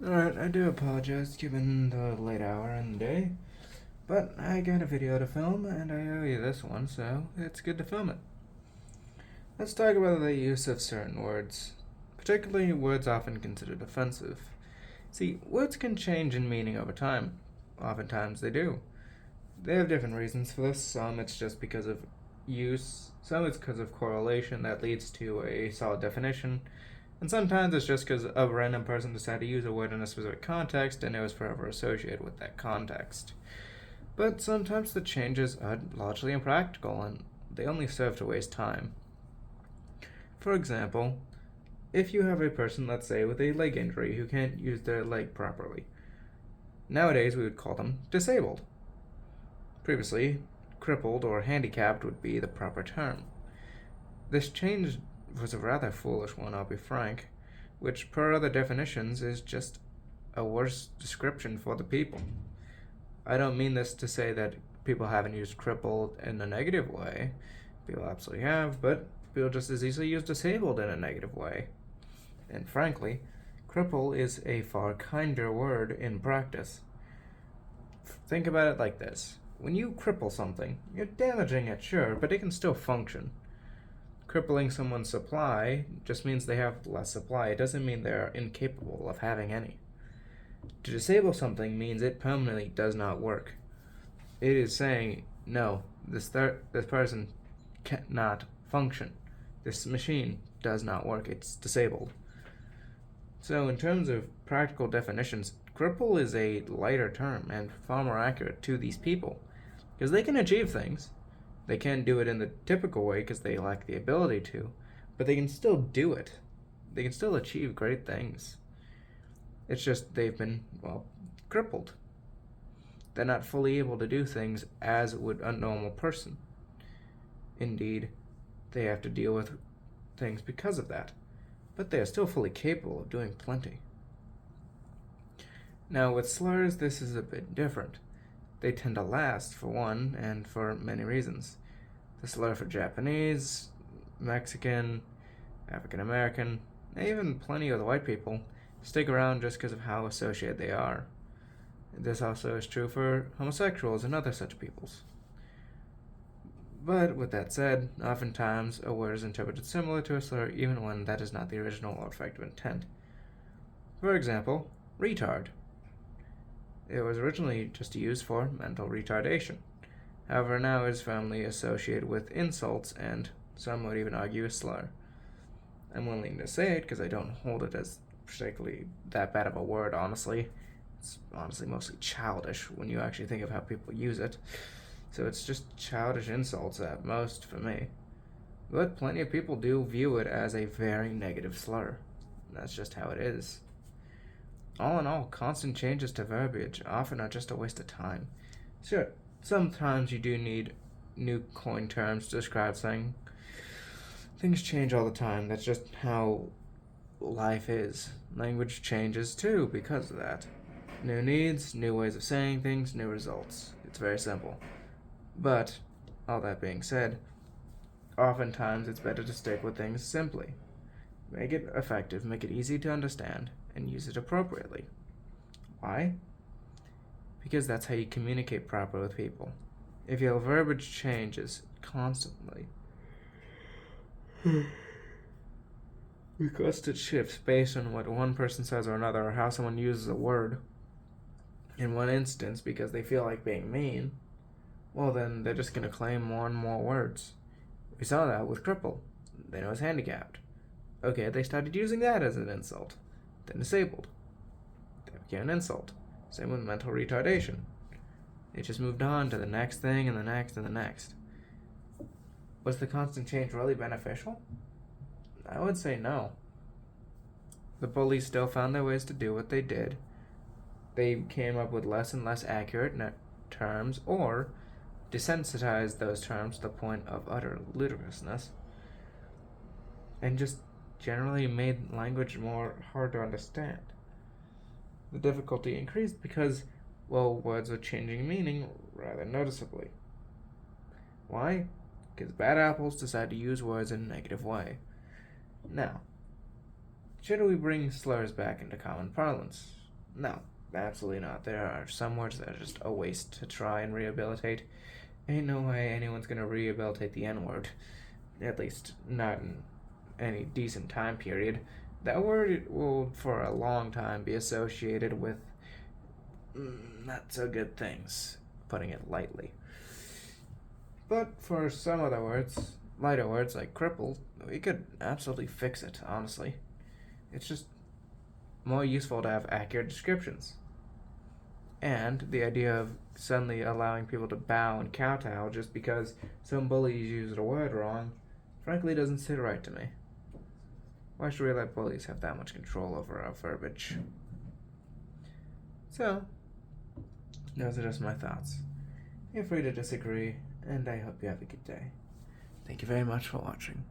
Alright, I do apologize given the late hour in the day, but I got a video to film and I owe you this one, so it's good to film it. Let's talk about the use of certain words, particularly words often considered offensive. See, words can change in meaning over time. Oftentimes they do. They have different reasons for this. Some it's just because of use, some it's because of correlation that leads to a solid definition, and sometimes it's just because a random person decided to use a word in a specific context and it was forever associated with that context. But sometimes the changes are largely impractical and they only serve to waste time. For example, if you have a person, let's say, with a leg injury who can't use their leg properly, nowadays we would call them disabled. Previously, crippled or handicapped would be the proper term. This change was a rather foolish one, I'll be frank, which, per other definitions, is just a worse description for the people. I don't mean this to say that people haven't used crippled in a negative way. People absolutely have, but people just as easily use disabled in a negative way. And frankly, cripple is a far kinder word in practice. Think about it like this. When you cripple something, you're damaging it, sure, but it can still function. Crippling someone's supply just means they have less supply. It doesn't mean they're incapable of having any. To disable something means it permanently does not work. It is saying, no, this person cannot function. This machine does not work. It's disabled. So in terms of practical definitions, cripple is a lighter term and far more accurate to these people, because they can achieve things. They can't do it in the typical way because they lack the ability to, but they can still do it. They can still achieve great things. It's just they've been, well, crippled. They're not fully able to do things as would a normal person. Indeed, they have to deal with things because of that, but they are still fully capable of doing plenty. Now, with slurs, this is a bit different. They tend to last, for one, and for many reasons. The slur for Japanese, Mexican, African American, and even plenty of the white people stick around just because of how associated they are. This also is true for homosexuals and other such peoples. But with that said, oftentimes a word is interpreted similar to a slur even when that is not the original or effective intent. For example, retard. It was originally just used for mental retardation. However, now it is firmly associated with insults and some would even argue a slur. I'm willing to say it because I don't hold it as particularly that bad of a word, honestly. It's honestly mostly childish when you actually think of how people use it. So it's just childish insults at most for me. But plenty of people do view it as a very negative slur. That's just how it is. All in all, constant changes to verbiage often are just a waste of time. Sure, sometimes you do need new coin terms to describe something. Things change all the time. That's just how life is. Language changes too because of that. New needs, new ways of saying things, new results. It's very simple. But, all that being said, oftentimes it's better to stick with things simply. Make it effective, make it easy to understand, and use it appropriately. Why? Because that's how you communicate properly with people. If your verbiage changes constantly, because it shifts based on what one person says or another, or how someone uses a word, in one instance because they feel like being mean, well then they're just going to claim more and more words. We saw that with cripple. Then it was handicapped. Okay, they started using that as an insult. Then disabled. That became an insult. Same with mental retardation. It just moved on to the next thing and the next and the next. Was the constant change really beneficial? I would say no. The bullies still found their ways to do what they did. They came up with less and less accurate terms or desensitized those terms to the point of utter ludicrousness and just generally made language more hard to understand. The difficulty increased because, well, words are changing meaning rather noticeably. Why? Because bad apples decide to use words in a negative way. Now, should we bring slurs back into common parlance? No, absolutely not. There are some words that are just a waste to try and rehabilitate. Ain't no way anyone's gonna rehabilitate the N word. At least, not in any decent time period. That word will, for a long time, be associated with not so good things, putting it lightly. But for some other words, lighter words like crippled, we could absolutely fix it, honestly. It's just more useful to have accurate descriptions. And the idea of suddenly allowing people to bow and kowtow just because some bullies used a word wrong, frankly, doesn't sit right to me. Why should we let bullies have that much control over our verbiage? So, those are just my thoughts. Feel free to disagree, and I hope you have a good day. Thank you very much for watching.